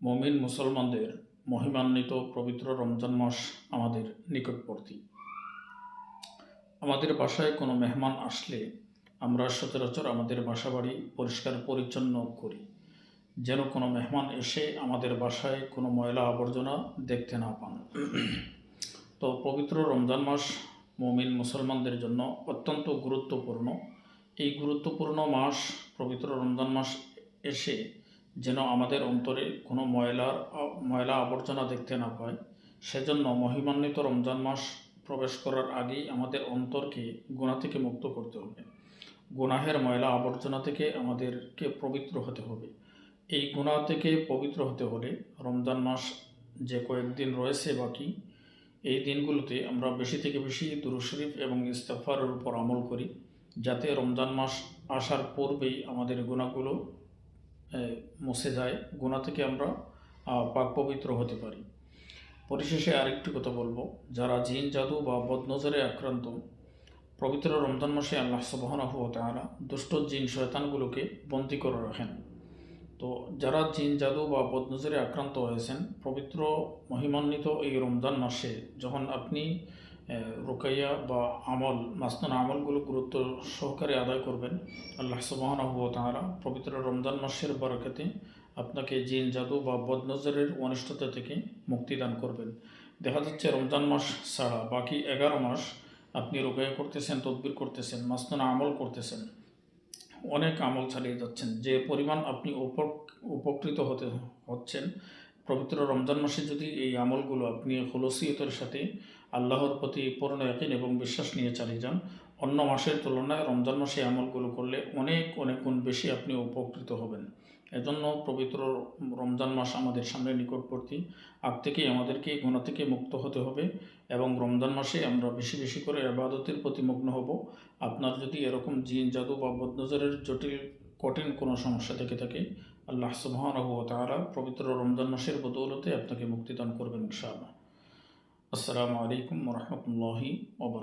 মুমিন মুসলমানদের মহিমান্বিত পবিত্র রমজান মাস আমাদের নিকটবর্তী। আমাদের বাসায় কোনো মেহমান আসলে আমরা সচরাচর আমাদের বাসাবাড়ি পরিষ্কার পরিচ্ছন্ন করি, যেন কোনো মেহমান এসে আমাদের বাসায় কোনো ময়লা আবর্জনা দেখতে না পান। তো পবিত্র রমজান মাস মুমিন মুসলমানদের জন্য অত্যন্ত গুরুত্বপূর্ণ। এই গুরুত্বপূর্ণ মাস, পবিত্র রমজান মাস এসে যেন আমাদের অন্তরে কোনো ময়লা আবর্জনা দেখতে না পায়, সেজন্য মহিমান্বিত রমজান মাস প্রবেশ করার আগেই আমাদের অন্তরকে গুনাহ থেকে মুক্ত করতে হবে। গুনাহের ময়লা আবর্জনা থেকে আমাদেরকে পবিত্র হতে হবে। এই গুনাহ থেকে পবিত্র হতে হলে রমজান মাস যে কয়েকদিন রয়েছে বাকি, এই দিনগুলোতে আমরা বেশি থেকে বেশি দুরূদ শরীফ এবং ইস্তেগফারের উপর আমল করি, যাতে রমজান মাস আসার পূর্বেই আমাদের গুনাহগুলো মুছে যায়, গুনাহ থেকে আমরা পাক পবিত্র হতে পারি। পরিশেষে আরেকটি কথা বলবো, যারা জিন জাদু বা বদনজরে আক্রান্ত, পবিত্র রমজান মাসে আল্লাহ সুবহানাহু ওয়া তাআলা দুষ্ট জিন শয়তানগুলোকে বন্দী করে রাখেন। তো যারা জিন জাদু বা বদনজরে আক্রান্ত হয়েছেন, পবিত্র মহিমান্বিত এই রমজান মাসে যখন আপনি রুকাইয়া বা মাসনুন আমলগুলো গুরুত্ব সহকারে আদায় করবেন, আল্লাহ সুবহানাহু ওয়া তাআলা পবিত্র রমজান মাসের বরকতে আপনাকে জিন জাদু বা বদনজরের অনিষ্টতা থেকে মুক্তি দান করবেন। দেখা যাচ্ছে রমজান মাস ছাড়া বাকি 11 মাস আপনি রুকাইয়া করতেছেন, তদবির করতেছেন, মাসনুন আমল করতেছেন, অনেক আমল চালিয়ে যাচ্ছেন, যে পরিমাণ আপনি উপকৃত হচ্ছেন, পবিত্র রমজান মাসে যদি এই আমলগুলো আপনি খুলুসিয়তের সাথে আল্লাহর প্রতি পূর্ণ ইয়াকিন এবং বিশ্বাস নিয়ে চালিয়ে যান, অন্য মাসের তুলনায় রমজান মাসে আমলগুলো করলে অনেক অনেক গুণ বেশি আপনি উপকৃত হবেন। এজন্য পবিত্র রমজান মাস আমাদের সামনে নিকটবর্তী। আগ থেকেই আমাদেরকে গুনাহ থেকে মুক্ত হতে হবে এবং রমজান মাসে আমরা বেশি বেশি করে ইবাদতের প্রতি মগ্ন হব। আপনার যদি এরকম জিন জাদু বা বদনজরের কঠিন কোনো সমস্যা থেকে থাকে, আল্লাহ সুবহানাহু ওয়া তাআলা পবিত্র রমজান মাসের বদৌলতে আপনাকে মুক্তিদান করবেন ইনশাআল্লাহ। আসসালামু আলাইকুম ওয়া রাহমাতুল্লাহি ওয়া বারাকাতুহু।